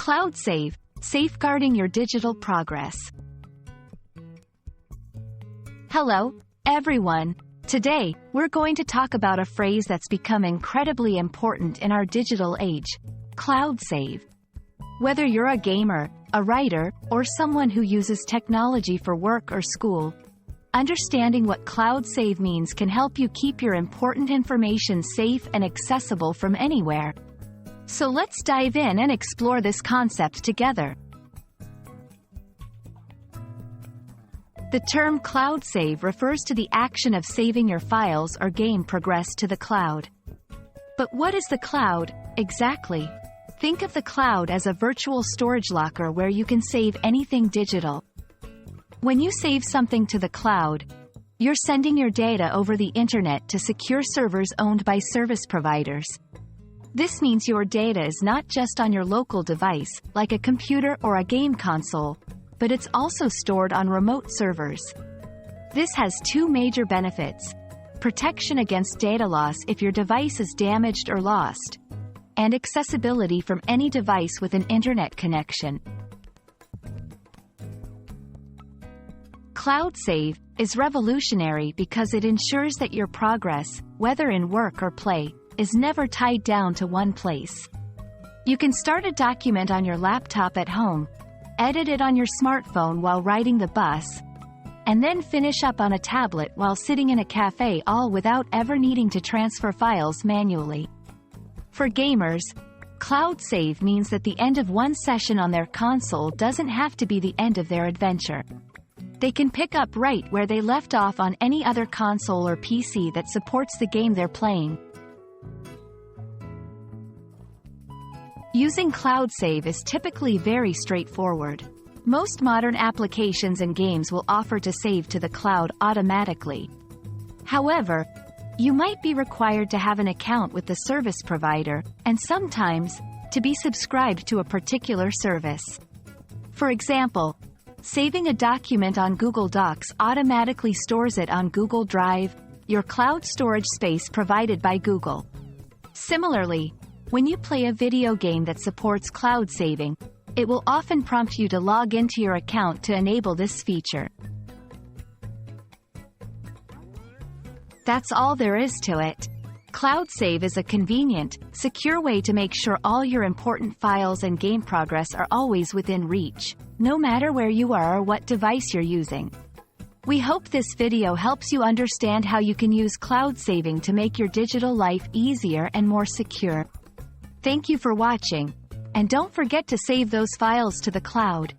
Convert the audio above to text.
Cloud save, safeguarding your digital progress. Hello, everyone. Today, we're going to talk about a phrase that's become incredibly important in our digital age: cloud save. Whether you're a gamer, a writer, or someone who uses technology for work or school, understanding what cloud save means can help you keep your important information safe and accessible from anywhere. So let's dive in and explore this concept together. The term cloud save refers to the action of saving your files or game progress to the cloud. But what is the cloud, exactly? Think of the cloud as a virtual storage locker where you can save anything digital. When you save something to the cloud, you're sending your data over the internet to secure servers owned by service providers. This means your data is not just on your local device, like a computer or a game console, but it's also stored on remote servers. This has two major benefits: protection against data loss if your device is damaged or lost, and accessibility from any device with an internet connection. Cloud save is revolutionary because it ensures that your progress, whether in work or play, is never tied down to one place. You can start a document on your laptop at home, edit it on your smartphone while riding the bus, and then finish up on a tablet while sitting in a cafe, all without ever needing to transfer files manually. For gamers, cloud save means that the end of one session on their console doesn't have to be the end of their adventure. They can pick up right where they left off on any other console or PC that supports the game they're playing. Using cloud save is typically very straightforward. Most modern applications and games will offer to save to the cloud automatically. However, you might be required to have an account with the service provider, and sometimes, to be subscribed to a particular service. For example, saving a document on Google Docs automatically stores it on Google Drive, your cloud storage space provided by Google. Similarly, when you play a video game that supports cloud saving, it will often prompt you to log into your account to enable this feature. That's all there is to it. Cloud save is a convenient, secure way to make sure all your important files and game progress are always within reach, no matter where you are or what device you're using. We hope this video helps you understand how you can use cloud saving to make your digital life easier and more secure. Thank you for watching, and don't forget to save those files to the cloud.